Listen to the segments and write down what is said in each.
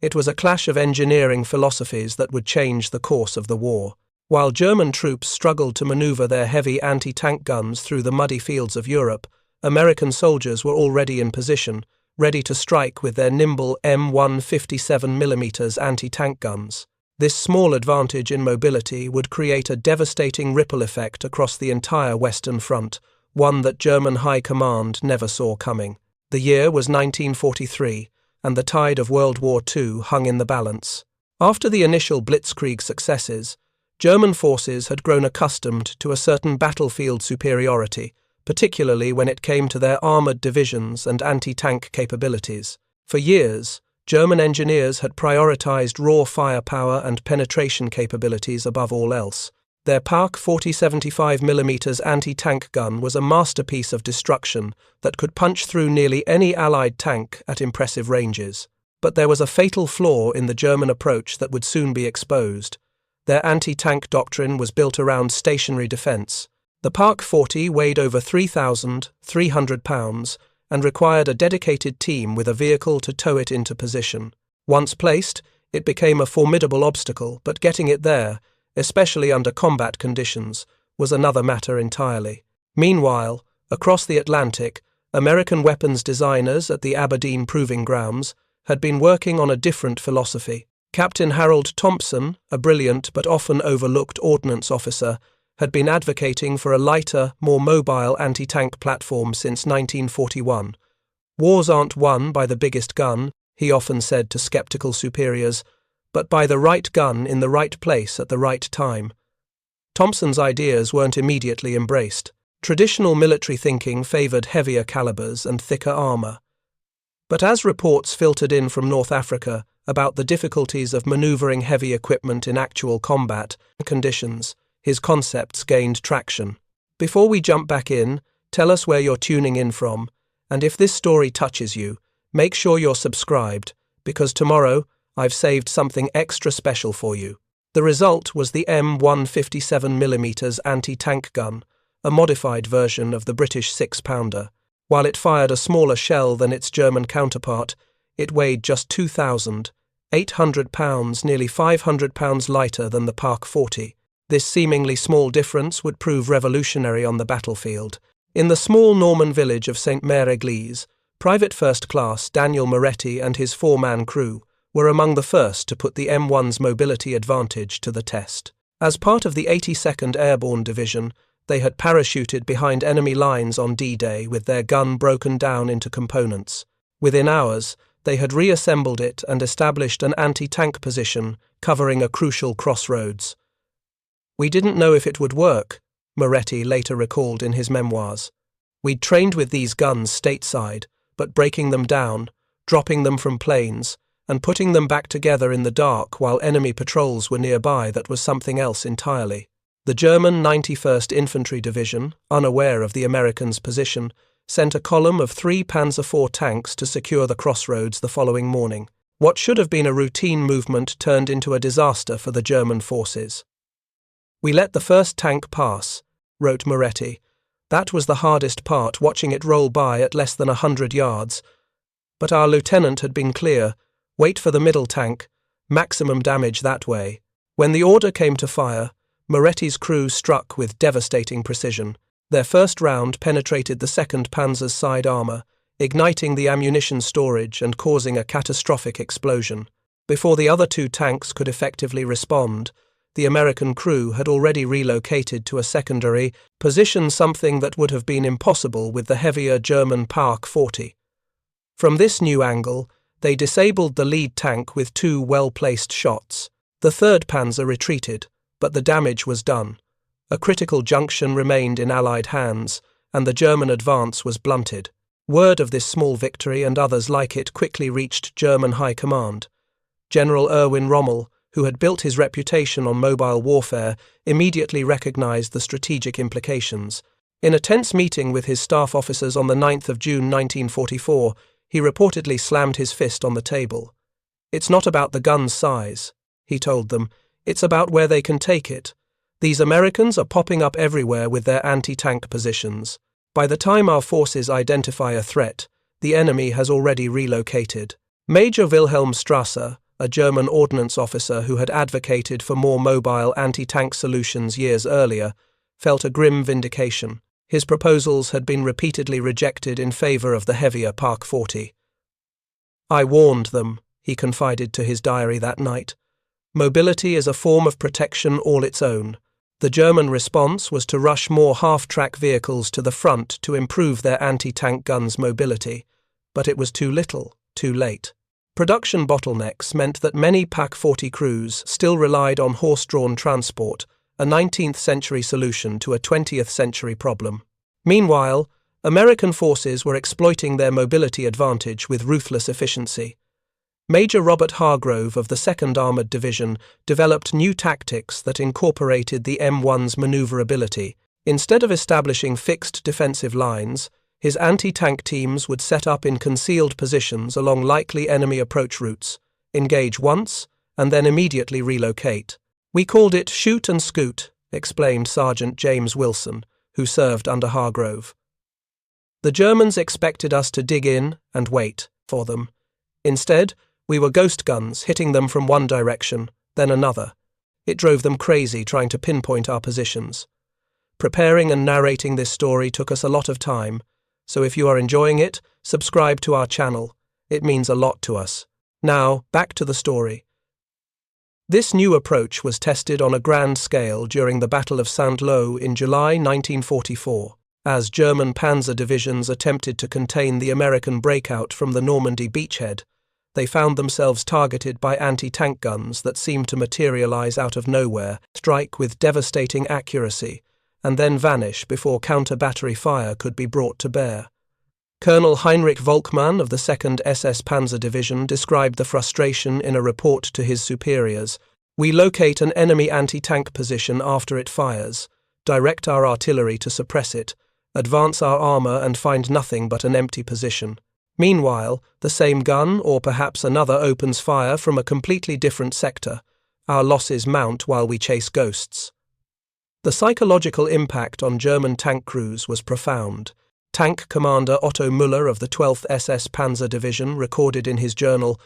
It was a clash of engineering philosophies that would change the course of the war. While German troops struggled to maneuver their heavy anti-tank guns through the muddy fields of Europe, American soldiers were already in position, ready to strike with their nimble M157mm anti-tank guns. This small advantage in mobility would create a devastating ripple effect across the entire Western Front, one that German high command never saw coming. The year was 1943, and the tide of World War II hung in the balance. After the initial Blitzkrieg successes, German forces had grown accustomed to a certain battlefield superiority, particularly when it came to their armoured divisions and anti-tank capabilities. For years, German engineers had prioritized raw firepower and penetration capabilities above all else. Their PaK 40-75mm anti-tank gun was a masterpiece of destruction that could punch through nearly any Allied tank at impressive ranges. But there was a fatal flaw in the German approach that would soon be exposed. Their anti-tank doctrine was built around stationary defense. The PaK 40 weighed over 3,300 pounds and required a dedicated team with a vehicle to tow it into position. Once placed, it became a formidable obstacle, but getting it there, especially under combat conditions, was another matter entirely. Meanwhile, across the Atlantic, American weapons designers at the Aberdeen Proving Grounds had been working on a different philosophy. Captain Harold Thompson, a brilliant but often overlooked ordnance officer, had been advocating for a lighter, more mobile anti-tank platform since 1941. Wars aren't won by the biggest gun, he often said to skeptical superiors, but by the right gun in the right place at the right time. Thompson's ideas weren't immediately embraced. Traditional military thinking favoured heavier calibers and thicker armour. But as reports filtered in from North Africa about the difficulties of manoeuvring heavy equipment in actual combat conditions, his concepts gained traction. Before we jump back in, tell us where you're tuning in from, and if this story touches you, make sure you're subscribed, because tomorrow I've saved something extra special for you. The result was the M157mm anti-tank gun, a modified version of the British 6-pounder. While it fired a smaller shell than its German counterpart, it weighed just 2,800 pounds, nearly 500 pounds lighter than the PaK 40. This seemingly small difference would prove revolutionary on the battlefield. In the small Norman village of St. Mère-Église, Private First Class Daniel Moretti and his 4-man crew were among the first to put the M1's mobility advantage to the test. As part of the 82nd Airborne Division, they had parachuted behind enemy lines on D-Day with their gun broken down into components. Within hours, they had reassembled it and established an anti-tank position covering a crucial crossroads. "We didn't know if it would work," Moretti later recalled in his memoirs. "We'd trained with these guns stateside, but breaking them down, dropping them from planes, and putting them back together in the dark while enemy patrols were nearby, that was something else entirely." The German 91st Infantry Division, unaware of the Americans' position, sent a column of 3 Panzer IV tanks to secure the crossroads the following morning. What should have been a routine movement turned into a disaster for the German forces. "We let the first tank pass," wrote Moretti. "That was the hardest part, watching it roll by at less than 100 yards. But our lieutenant had been clear, wait for the middle tank, maximum damage that way." When the order came to fire, Moretti's crew struck with devastating precision. Their first round penetrated the 2nd Panzer's side armour, igniting the ammunition storage and causing a catastrophic explosion. Before the other 2 tanks could effectively respond, the American crew had already relocated to a secondary position, something that would have been impossible with the heavier German PaK 40. From this new angle, they disabled the lead tank with 2 well-placed shots. The 3rd Panzer retreated, but the damage was done. A critical junction remained in Allied hands, and the German advance was blunted. Word of this small victory and others like it quickly reached German high command. General Erwin Rommel, who had built his reputation on mobile warfare, immediately recognized the strategic implications. In a tense meeting with his staff officers on the 9th of June 1944, he reportedly slammed his fist on the table. "It's not about the gun's size," he told them. "It's about where they can take it. These Americans are popping up everywhere with their anti-tank positions. By the time our forces identify a threat, the enemy has already relocated." Major Wilhelm Strasser, a German ordnance officer who had advocated for more mobile anti-tank solutions years earlier, felt a grim vindication. His proposals had been repeatedly rejected in favor of the heavier PaK-40. "I warned them," he confided to his diary that night. "Mobility is a form of protection all its own." The German response was to rush more half-track vehicles to the front to improve their anti-tank guns' mobility, but it was too little, too late. Production bottlenecks meant that many PaK-40 crews still relied on horse-drawn transport, a 19th-century solution to a 20th-century problem. Meanwhile, American forces were exploiting their mobility advantage with ruthless efficiency. Major Robert Hargrove of the 2nd Armored Division developed new tactics that incorporated the M1's maneuverability. Instead of establishing fixed defensive lines, his anti-tank teams would set up in concealed positions along likely enemy approach routes, engage once, and then immediately relocate. "We called it shoot and scoot," explained Sergeant James Wilson, who served under Hargrove. "The Germans expected us to dig in and wait for them. Instead, we were ghost guns hitting them from one direction, then another. It drove them crazy trying to pinpoint our positions. Preparing and narrating this story took us a lot of time, so if you are enjoying it, subscribe to our channel. It means a lot to us. Now, back to the story. This new approach was tested on a grand scale during the Battle of Saint-Lô in July 1944, as German panzer divisions attempted to contain the American breakout from the Normandy beachhead. They found themselves targeted by anti-tank guns that seemed to materialize out of nowhere, strike with devastating accuracy, and then vanish before counter-battery fire could be brought to bear. Colonel Heinrich Volkmann of the 2nd SS Panzer Division described the frustration in a report to his superiors. "We locate an enemy anti-tank position after it fires, direct our artillery to suppress it, advance our armor and find nothing but an empty position. Meanwhile, the same gun, or perhaps another, opens fire from a completely different sector. Our losses mount while we chase ghosts." The psychological impact on German tank crews was profound. Tank Commander Otto Müller of the 12th SS Panzer Division recorded in his journal,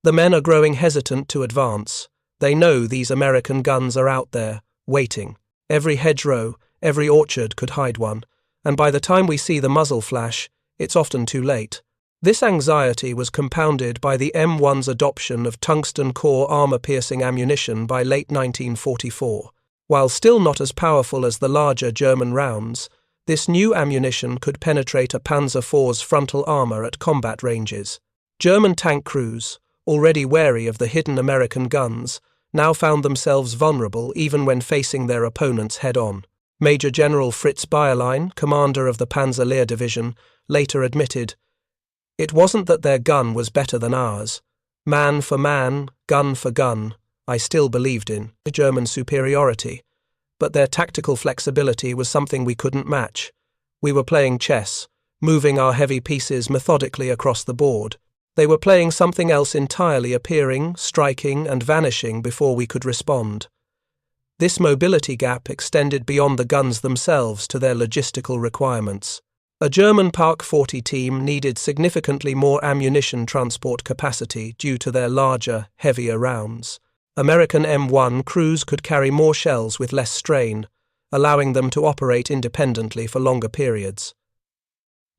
"The men are growing hesitant to advance. They know these American guns are out there, waiting. Every hedgerow, every orchard could hide one, and by the time we see the muzzle flash, it's often too late." This anxiety was compounded by the M1's adoption of tungsten core armor-piercing ammunition by late 1944. While still not as powerful as the larger German rounds, this new ammunition could penetrate a Panzer IV's frontal armor at combat ranges. German tank crews, already wary of the hidden American guns, now found themselves vulnerable even when facing their opponents head-on. Major General Fritz Bayerlein, commander of the Panzer Lehr Division, later admitted, "It wasn't that their gun was better than ours. Man for man, gun for gun, I still believed in German superiority, but their tactical flexibility was something we couldn't match. We were playing chess, moving our heavy pieces methodically across the board. They were playing something else entirely, appearing, striking, and vanishing before we could respond." This mobility gap extended beyond the guns themselves to their logistical requirements. A German PaK-40 team needed significantly more ammunition transport capacity due to their larger, heavier rounds. American M1 crews could carry more shells with less strain, allowing them to operate independently for longer periods.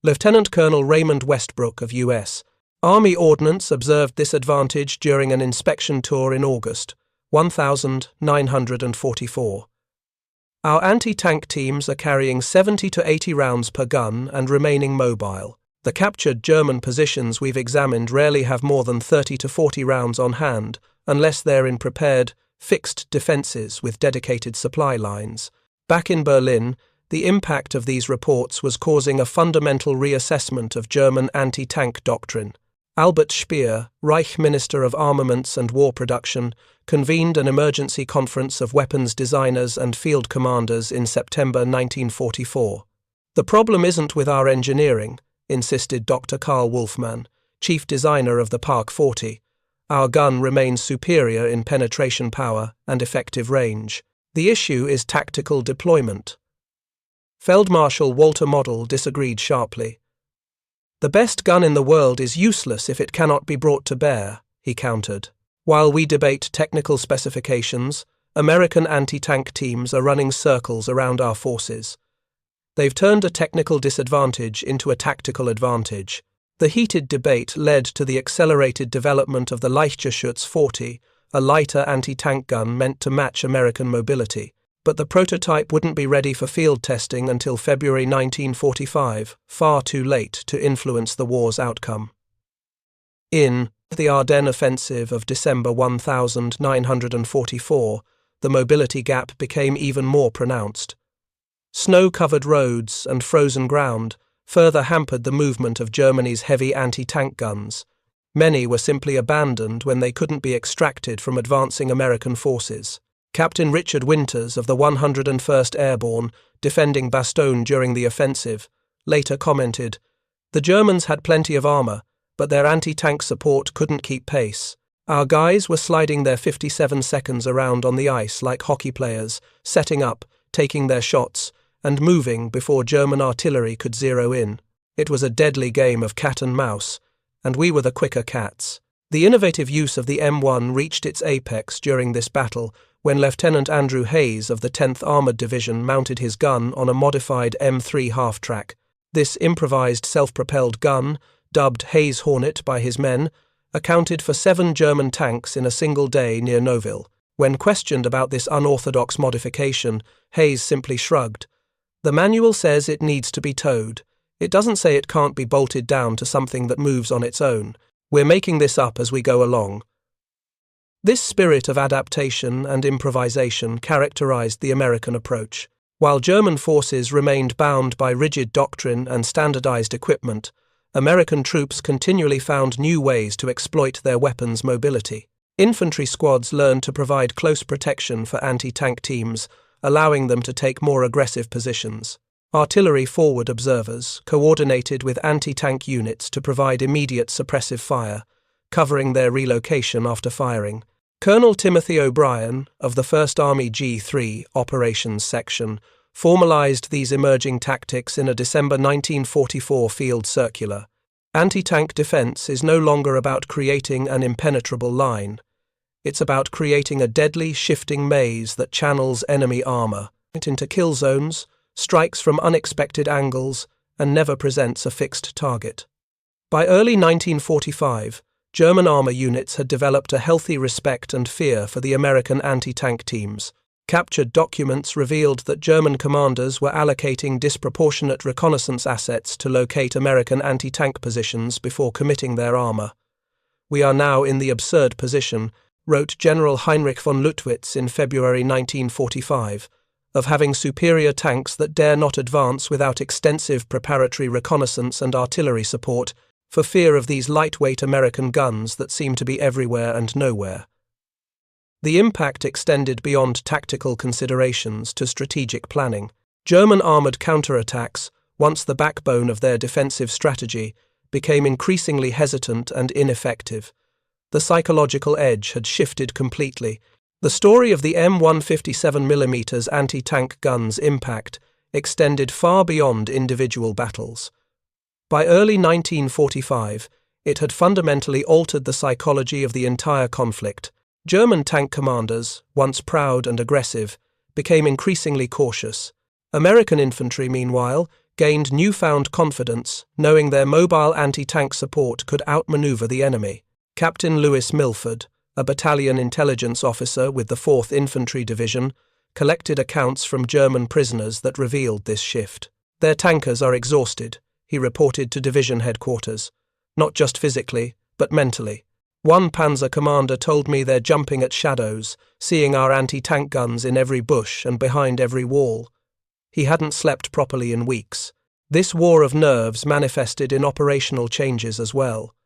Lieutenant Colonel Raymond Westbrook of U.S. Army Ordnance observed this advantage during an inspection tour in August, 1944. "Our anti-tank teams are carrying 70 to 80 rounds per gun and remaining mobile. The captured German positions we've examined rarely have more than 30 to 40 rounds on hand, unless they're in prepared, fixed defenses with dedicated supply lines." Back in Berlin, the impact of these reports was causing a fundamental reassessment of German anti-tank doctrine. Albert Speer, Reich Minister of Armaments and War Production, convened an emergency conference of weapons designers and field commanders in September 1944. "The problem isn't with our engineering," insisted Dr. Karl Wolfmann, chief designer of the PaK-40. "Our gun remains superior in penetration power and effective range. The issue is tactical deployment." Feldmarschall Walter Model disagreed sharply. "The best gun in the world is useless if it cannot be brought to bear," he countered. While we debate technical specifications, American anti-tank teams are running circles around our forces. They've turned a technical disadvantage into a tactical advantage. The heated debate led to the accelerated development of the Leichtgeschütz 40, a lighter anti-tank gun meant to match American mobility. But the prototype wouldn't be ready for field testing until February 1945, far too late to influence the war's outcome. In the Ardennes Offensive of December 1944, the mobility gap became even more pronounced. Snow-covered roads and frozen ground further hampered the movement of Germany's heavy anti-tank guns. Many were simply abandoned when they couldn't be extracted from advancing American forces. Captain Richard Winters of the 101st Airborne, defending Bastogne during the offensive, later commented, "The Germans had plenty of armour, but their anti-tank support couldn't keep pace. Our guys were sliding their 57 seconds around on the ice like hockey players, setting up, taking their shots, and moving before German artillery could zero in. It was a deadly game of cat and mouse, and we were the quicker cats." The innovative use of the M1 reached its apex during this battle when Lieutenant Andrew Hayes of the 10th Armoured Division mounted his gun on a modified M3 half-track. This improvised self-propelled gun, dubbed Hayes Hornet by his men, accounted for 7 German tanks in a single day near Nouville. When questioned about this unorthodox modification, Hayes simply shrugged. "The manual says it needs to be towed. It doesn't say it can't be bolted down to something that moves on its own. We're making this up as we go along." This spirit of adaptation and improvisation characterized the American approach. While German forces remained bound by rigid doctrine and standardized equipment, American troops continually found new ways to exploit their weapons' mobility. Infantry squads learned to provide close protection for anti-tank teams, allowing them to take more aggressive positions. Artillery forward observers coordinated with anti-tank units to provide immediate suppressive fire, covering their relocation after firing. Colonel Timothy O'Brien of the 1st Army G3 Operations Section formalized these emerging tactics in a December 1944 field circular. Anti-tank defense is no longer about creating an impenetrable line. It's about creating a deadly, shifting maze that channels enemy armor into kill zones, strikes from unexpected angles, and never presents a fixed target. By early 1945, German armor units had developed a healthy respect and fear for the American anti-tank teams. Captured documents revealed that German commanders were allocating disproportionate reconnaissance assets to locate American anti-tank positions before committing their armor. "We are now in the absurd position," wrote General Heinrich von Luttwitz in February 1945, "of having superior tanks that dare not advance without extensive preparatory reconnaissance and artillery support, for fear of these lightweight American guns that seem to be everywhere and nowhere." The impact extended beyond tactical considerations to strategic planning. German armoured counterattacks, once the backbone of their defensive strategy, became increasingly hesitant and ineffective. The psychological edge had shifted completely. The story of the M157mm anti-tank gun's impact extended far beyond individual battles. By early 1945, it had fundamentally altered the psychology of the entire conflict. German tank commanders, once proud and aggressive, became increasingly cautious. American infantry, meanwhile, gained newfound confidence, knowing their mobile anti-tank support could outmaneuver the enemy. Captain Lewis Milford, a battalion intelligence officer with the 4th Infantry Division, collected accounts from German prisoners that revealed this shift. "Their tankers are exhausted," he reported to division headquarters, "not just physically, but mentally. One panzer commander told me they're jumping at shadows, seeing our anti-tank guns in every bush and behind every wall." He hadn't slept properly in weeks. This war of nerves manifested in operational changes as well.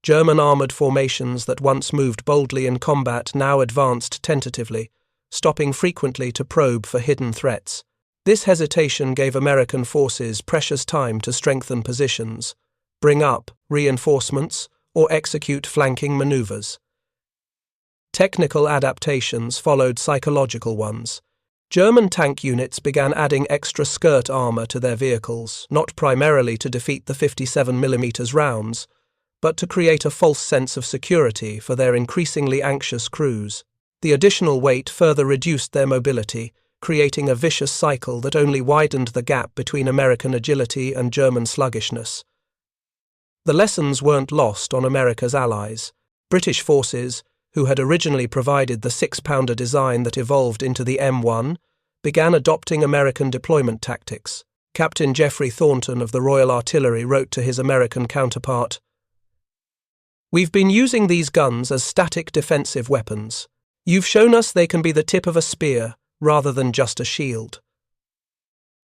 German armoured formations that once moved boldly in combat now advanced tentatively, stopping frequently to probe for hidden threats. This hesitation gave American forces precious time to strengthen positions, bring up reinforcements, or execute flanking maneuvers. Technical adaptations followed psychological ones. German tank units began adding extra skirt armour to their vehicles, not primarily to defeat the 57mm rounds, but to create a false sense of security for their increasingly anxious crews. The additional weight further reduced their mobility, creating a vicious cycle that only widened the gap between American agility and German sluggishness. The lessons weren't lost on America's allies. British forces, who had originally provided the six-pounder design that evolved into the M1, began adopting American deployment tactics. Captain Geoffrey Thornton of the Royal Artillery wrote to his American counterpart, "We've been using these guns as static defensive weapons. You've shown us they can be the tip of a spear rather than just a shield."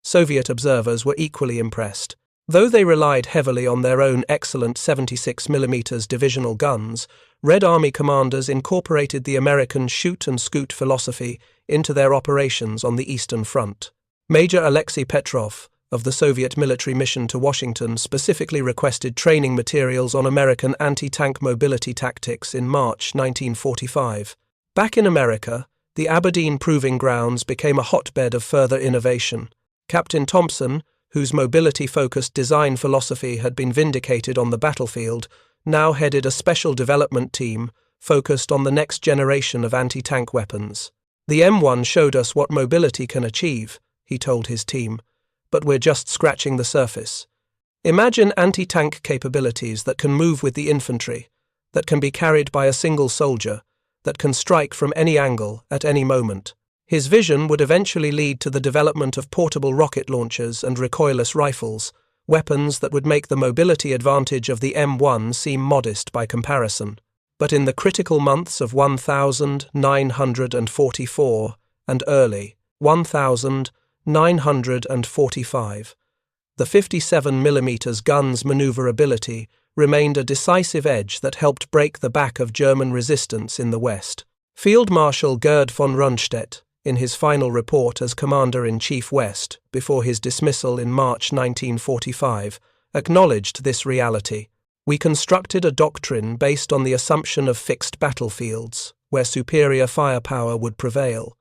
Soviet observers were equally impressed. Though they relied heavily on their own excellent 76mm divisional guns, Red Army commanders incorporated the American shoot and scoot philosophy into their operations on the Eastern Front. Major Alexei Petrov, of the Soviet military mission to Washington, specifically requested training materials on American anti-tank mobility tactics in March 1945. Back in America, the Aberdeen Proving Grounds became a hotbed of further innovation. Captain Thompson, whose mobility-focused design philosophy had been vindicated on the battlefield, now headed a special development team focused on the next generation of anti-tank weapons. "The M1 showed us what mobility can achieve," he told his team, "but we're just scratching the surface. Imagine anti-tank capabilities that can move with the infantry, that can be carried by a single soldier, that can strike from any angle at any moment." His vision would eventually lead to the development of portable rocket launchers and recoilless rifles, weapons that would make the mobility advantage of the M1 seem modest by comparison. But in the critical months of 1944 and early 1945, the 57mm gun's maneuverability remained a decisive edge that helped break the back of German resistance in the West. Field Marshal Gerd von Rundstedt, in his final report as Commander-in-Chief West, before his dismissal in March 1945, acknowledged this reality. "We constructed a doctrine based on the assumption of fixed battlefields, where superior firepower would prevail.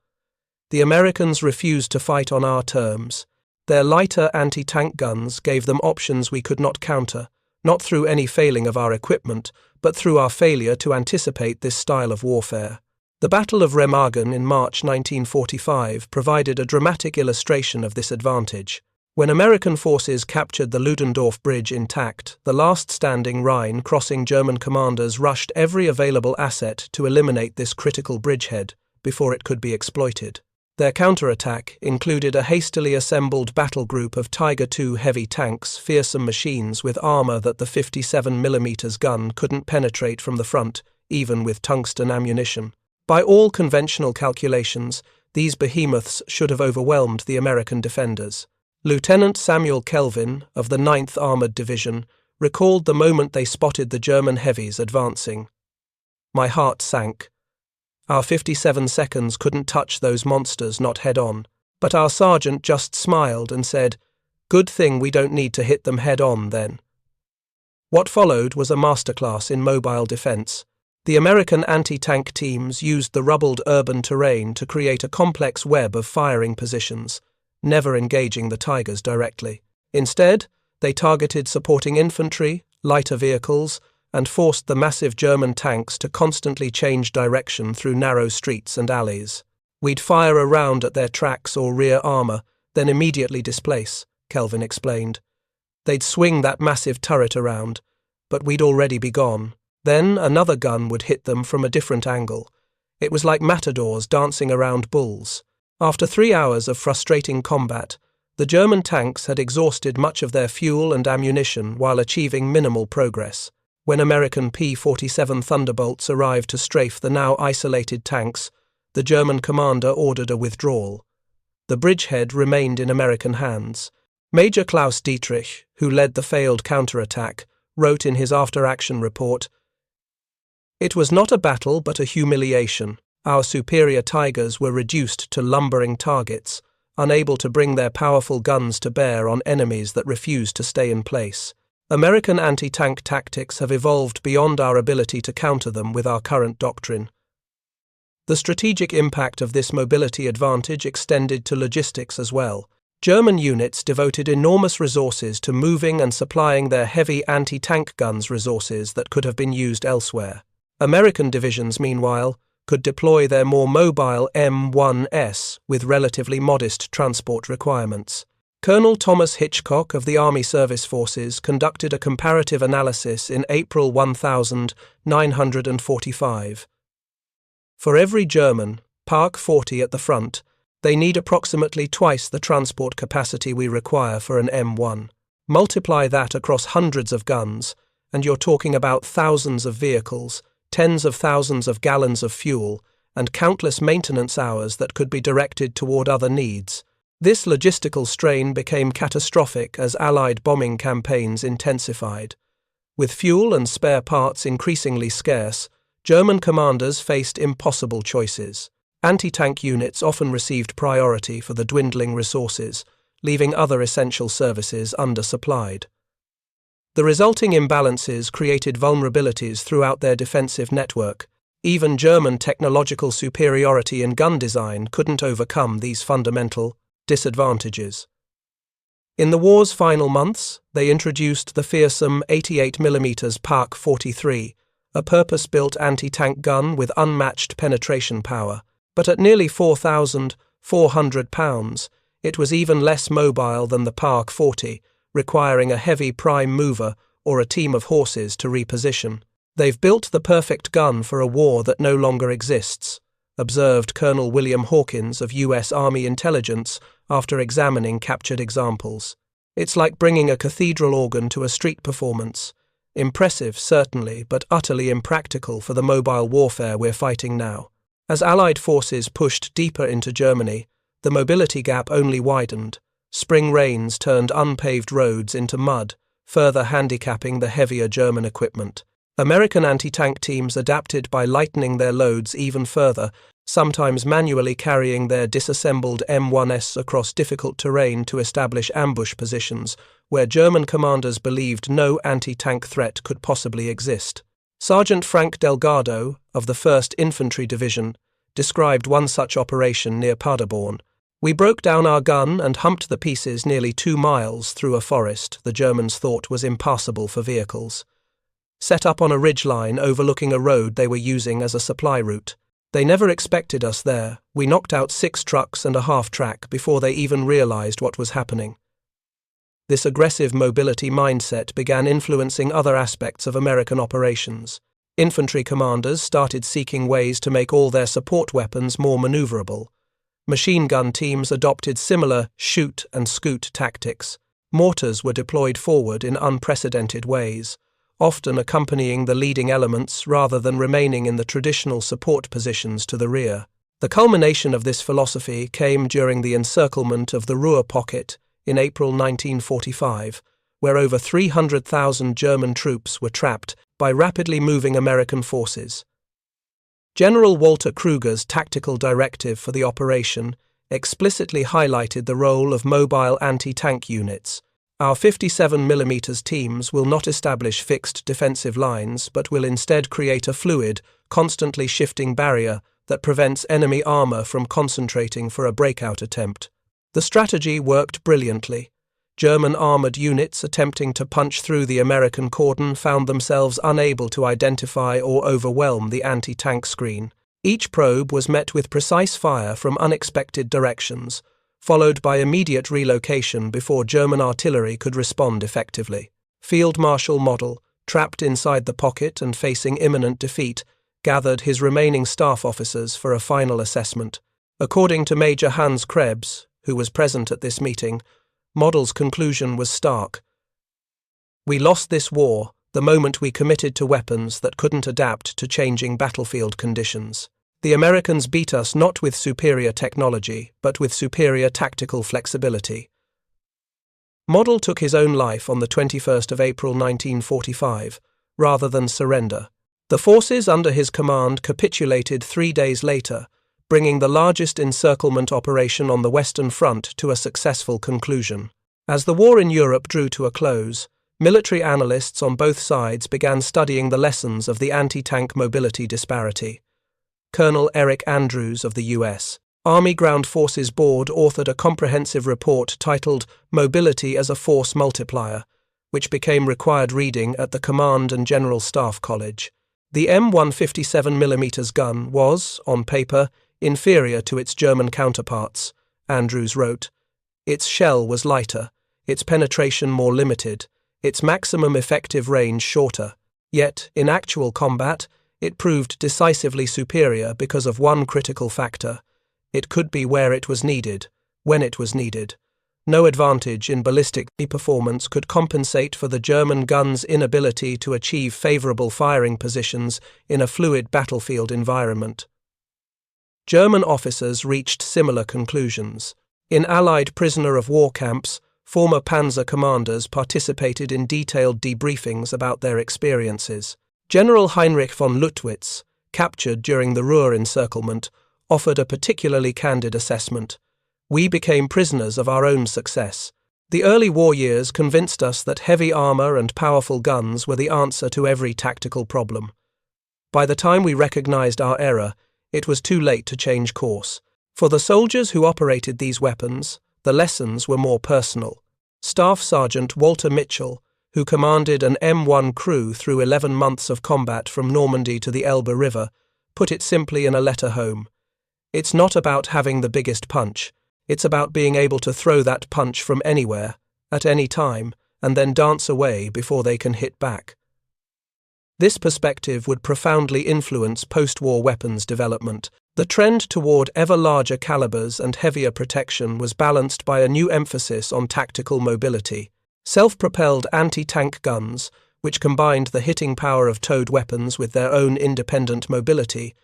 The Americans refused to fight on our terms. Their lighter anti-tank guns gave them options we could not counter, not through any failing of our equipment, but through our failure to anticipate this style of warfare." The Battle of Remagen in March 1945 provided a dramatic illustration of this advantage. When American forces captured the Ludendorff Bridge intact, the last standing Rhine crossing German commanders rushed every available asset to eliminate this critical bridgehead before it could be exploited. Their counterattack included a hastily assembled battle group of Tiger II heavy tanks, fearsome machines with armor that the 57mm gun couldn't penetrate from the front, even with tungsten ammunition. By all conventional calculations, these behemoths should have overwhelmed the American defenders. Lieutenant Samuel Kelvin, of the 9th Armored Division, recalled the moment they spotted the German heavies advancing. "My heart sank. Our 57 seconds couldn't touch those monsters, not head-on. But our sergeant just smiled and said, 'Good thing we don't need to hit them head-on then.'" What followed was a masterclass in mobile defense. The American anti-tank teams used the rubbled urban terrain to create a complex web of firing positions, never engaging the Tigers directly. Instead, they targeted supporting infantry, lighter vehicles, and forced the massive German tanks to constantly change direction through narrow streets and alleys. "We'd fire a round at their tracks or rear armor, then immediately displace," Kelvin explained. "They'd swing that massive turret around, but we'd already be gone. Then another gun would hit them from a different angle. It was like matadors dancing around bulls." After 3 hours of frustrating combat, the German tanks had exhausted much of their fuel and ammunition while achieving minimal progress. When American P-47 Thunderbolts arrived to strafe the now isolated tanks, the German commander ordered a withdrawal. The bridgehead remained in American hands. Major Klaus Dietrich, who led the failed counterattack, wrote in his after-action report, "It was not a battle but a humiliation. Our superior Tigers were reduced to lumbering targets, unable to bring their powerful guns to bear on enemies that refused to stay in place. American anti-tank tactics have evolved beyond our ability to counter them with our current doctrine." The strategic impact of this mobility advantage extended to logistics as well. German units devoted enormous resources to moving and supplying their heavy anti-tank guns, resources that could have been used elsewhere. American divisions, meanwhile, could deploy their more mobile M1s with relatively modest transport requirements. Colonel Thomas Hitchcock of the Army Service Forces conducted a comparative analysis in April 1945. For every German PaK 40 at the front, they need approximately twice the transport capacity we require for an M1. Multiply that across hundreds of guns, and you're talking about thousands of vehicles, tens of thousands of gallons of fuel, and countless maintenance hours that could be directed toward other needs. This logistical strain became catastrophic as Allied bombing campaigns intensified. With fuel and spare parts increasingly scarce, German commanders faced impossible choices. Anti-tank units often received priority for the dwindling resources, leaving other essential services undersupplied. The resulting imbalances created vulnerabilities throughout their defensive network. Even German technological superiority in gun design couldn't overcome these fundamental disadvantages. In the war's final months, they introduced the fearsome 88mm PaK 43, a purpose-built anti-tank gun with unmatched penetration power. But at nearly 4,400 pounds, it was even less mobile than the PaK 40, requiring a heavy prime mover or a team of horses to reposition. "They've built the perfect gun for a war that no longer exists," observed Colonel William Hawkins of U.S. Army Intelligence after examining captured examples. "It's like bringing a cathedral organ to a street performance. Impressive, certainly, but utterly impractical for the mobile warfare we're fighting now." As Allied forces pushed deeper into Germany, the mobility gap only widened. Spring rains turned unpaved roads into mud, further handicapping the heavier German equipment. American anti-tank teams adapted by lightening their loads even further, sometimes manually carrying their disassembled M1s across difficult terrain to establish ambush positions where German commanders believed no anti-tank threat could possibly exist. Sergeant Frank Delgado, of the 1st Infantry Division, described one such operation near Paderborn. "We broke down our gun and humped the pieces nearly 2 miles through a forest the Germans thought was impassable for vehicles. Set up on a ridgeline overlooking a road they were using as a supply route. They never expected us there. We knocked out 6 trucks and a half-track before they even realized what was happening." This aggressive mobility mindset began influencing other aspects of American operations. Infantry commanders started seeking ways to make all their support weapons more maneuverable. Machine gun teams adopted similar shoot and scoot tactics. Mortars were deployed forward in unprecedented ways, often accompanying the leading elements rather than remaining in the traditional support positions to the rear. The culmination of this philosophy came during the encirclement of the Ruhr Pocket in April 1945, where over 300,000 German troops were trapped by rapidly moving American forces. General Walter Kruger's tactical directive for the operation explicitly highlighted the role of mobile anti-tank units. "Our 57mm teams will not establish fixed defensive lines, but will instead create a fluid, constantly shifting barrier that prevents enemy armor from concentrating for a breakout attempt." The strategy worked brilliantly. German armored units attempting to punch through the American cordon found themselves unable to identify or overwhelm the anti-tank screen. Each probe was met with precise fire from unexpected directions, followed by immediate relocation before German artillery could respond effectively. Field Marshal Model, trapped inside the pocket and facing imminent defeat, gathered his remaining staff officers for a final assessment. According to Major Hans Krebs, who was present at this meeting, Model's conclusion was stark. "We lost this war the moment we committed to weapons that couldn't adapt to changing battlefield conditions. The Americans beat us not with superior technology, but with superior tactical flexibility." Model took his own life on the 21st of April 1945, rather than surrender. The forces under his command capitulated 3 days later, bringing the largest encirclement operation on the Western Front to a successful conclusion. As the war in Europe drew to a close, military analysts on both sides began studying the lessons of the anti-tank mobility disparity. Colonel Eric Andrews of the U.S. Army Ground Forces Board authored a comprehensive report titled Mobility as a Force Multiplier, which became required reading at the Command and General Staff College. The M157mm gun was, on paper, inferior to its German counterparts, Andrews wrote. Its shell was lighter, its penetration more limited, its maximum effective range shorter. Yet, in actual combat, it proved decisively superior because of one critical factor. It could be where it was needed, when it was needed. No advantage in ballistic performance could compensate for the German gun's inability to achieve favorable firing positions in a fluid battlefield environment. German officers reached similar conclusions. In Allied prisoner of war camps, former Panzer commanders participated in detailed debriefings about their experiences. General Heinrich von Luttwitz, captured during the Ruhr encirclement, offered a particularly candid assessment. We became prisoners of our own success. The early war years convinced us that heavy armor and powerful guns were the answer to every tactical problem. By the time we recognized our error, it was too late to change course. For the soldiers who operated these weapons, the lessons were more personal. Staff Sergeant Walter Mitchell, who commanded an M1 crew through 11 months of combat from Normandy to the Elbe River, put it simply in a letter home. It's not about having the biggest punch. It's about being able to throw that punch from anywhere, at any time, and then dance away before they can hit back. This perspective would profoundly influence post-war weapons development. The trend toward ever larger calibers and heavier protection was balanced by a new emphasis on tactical mobility. Self-propelled anti-tank guns, which combined the hitting power of towed weapons with their own independent mobility,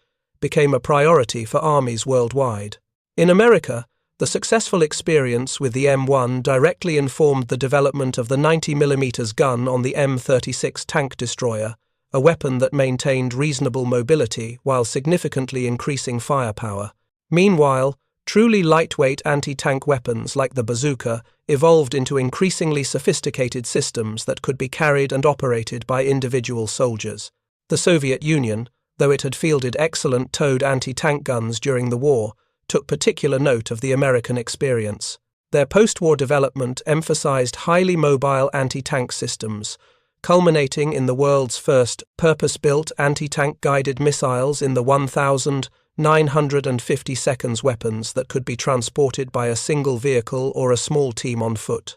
became a priority for armies worldwide. In America, the successful experience with the M1 directly informed the development of the 90mm gun on the M36 tank destroyer, a weapon that maintained reasonable mobility while significantly increasing firepower. Meanwhile, truly lightweight anti-tank weapons like the bazooka evolved into increasingly sophisticated systems that could be carried and operated by individual soldiers. The Soviet Union, though it had fielded excellent towed anti-tank guns during the war, took particular note of the American experience. Their post-war development emphasized highly mobile anti-tank systems, culminating in the world's first purpose-built anti-tank guided missiles in the 1,950 seconds weapons that could be transported by a single vehicle or a small team on foot.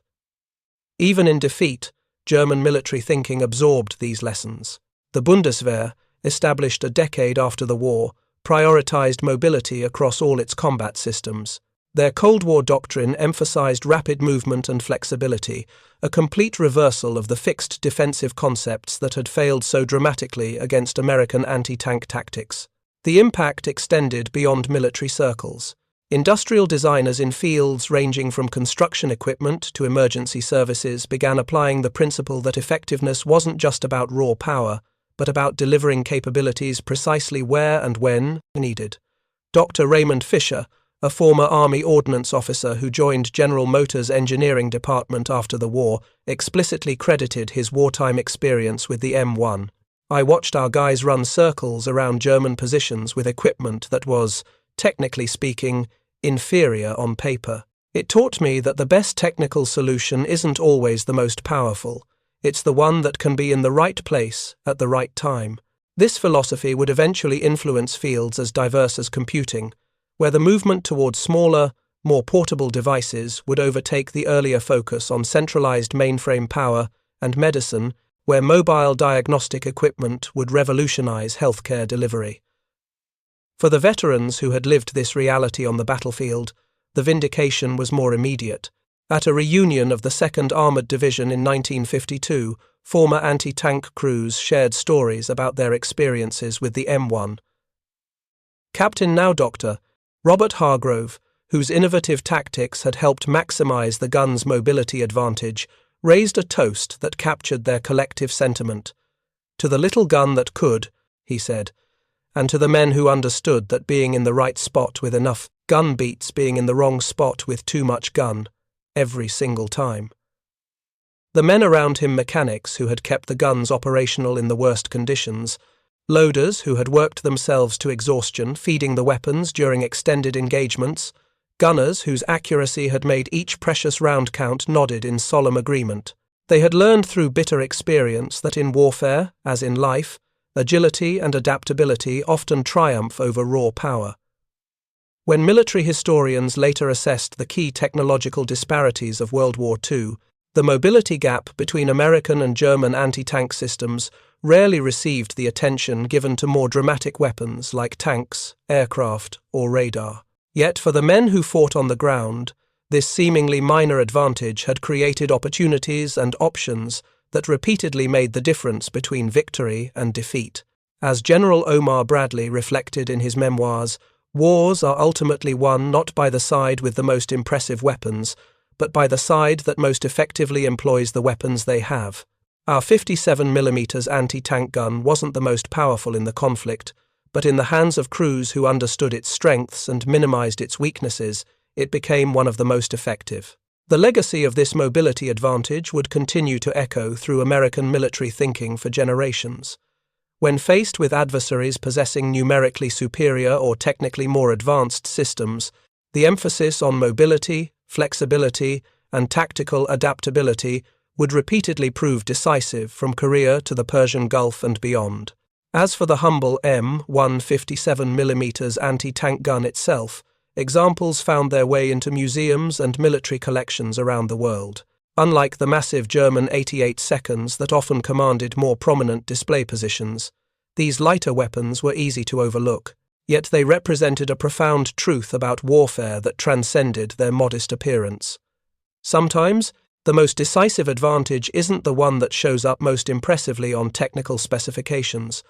Even in defeat, German military thinking absorbed these lessons. The Bundeswehr, established a decade after the war, prioritized mobility across all its combat systems. Their Cold War doctrine emphasized rapid movement and flexibility, a complete reversal of the fixed defensive concepts that had failed so dramatically against American anti-tank tactics. The impact extended beyond military circles. Industrial designers in fields ranging from construction equipment to emergency services began applying the principle that effectiveness wasn't just about raw power, but about delivering capabilities precisely where and when needed. Dr. Raymond Fisher, a former Army Ordnance officer who joined General Motors' engineering department after the war, explicitly credited his wartime experience with the M1. I watched our guys run circles around German positions with equipment that was, technically speaking, inferior on paper. It taught me that the best technical solution isn't always the most powerful. It's the one that can be in the right place at the right time. This philosophy would eventually influence fields as diverse as computing, where the movement towards smaller, more portable devices would overtake the earlier focus on centralized mainframe power, and medicine, where mobile diagnostic equipment would revolutionize healthcare delivery. For the veterans who had lived this reality on the battlefield, the vindication was more immediate. At a reunion of the 2nd Armored Division in 1952, former anti-tank crews shared stories about their experiences with the M1. Captain now Dr. Robert Hargrove, whose innovative tactics had helped maximize the gun's mobility advantage, raised a toast that captured their collective sentiment. "To the little gun that could," he said, "and to the men who understood that being in the right spot with enough gun beats being in the wrong spot with too much gun, every single time." The men around him, mechanics who had kept the guns operational in the worst conditions, Loaders who had worked themselves to exhaustion feeding the weapons during extended engagements, gunners whose accuracy had made each precious round count nodded in solemn agreement. They had learned through bitter experience that in warfare, as in life, agility and adaptability often triumph over raw power. When military historians later assessed the key technological disparities of World War II, the mobility gap between American and German anti-tank systems rarely received the attention given to more dramatic weapons like tanks, aircraft, or radar. Yet for the men who fought on the ground, this seemingly minor advantage had created opportunities and options that repeatedly made the difference between victory and defeat. As General Omar Bradley reflected in his memoirs, wars are ultimately won not by the side with the most impressive weapons, but by the side that most effectively employs the weapons they have. Our 57mm anti-tank gun wasn't the most powerful in the conflict, but in the hands of crews who understood its strengths and minimized its weaknesses, it became one of the most effective. The legacy of this mobility advantage would continue to echo through American military thinking for generations. When faced with adversaries possessing numerically superior or technically more advanced systems, the emphasis on mobility, flexibility, and tactical adaptability would repeatedly prove decisive from Korea to the Persian Gulf and beyond. As for the humble M1 57mm anti-tank gun itself, examples found their way into museums and military collections around the world. Unlike the massive German 88 seconds that often commanded more prominent display positions, these lighter weapons were easy to overlook, yet they represented a profound truth about warfare that transcended their modest appearance. Sometimes, the most decisive advantage isn't the one that shows up most impressively on technical specifications,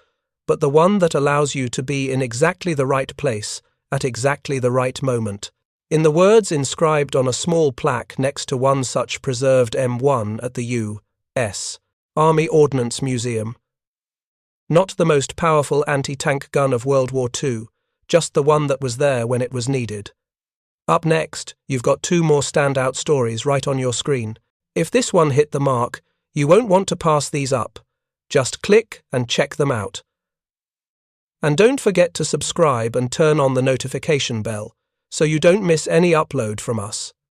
but the one that allows you to be in exactly the right place at exactly the right moment. In the words inscribed on a small plaque next to one such preserved M1 at the U.S. Army Ordnance Museum. Not the most powerful anti-tank gun of World War II, just the one that was there when it was needed. Up next, you've got two more standout stories right on your screen. If this one hit the mark, you won't want to pass these up. Just click and check them out. And don't forget to subscribe and turn on the notification bell, so you don't miss any upload from us.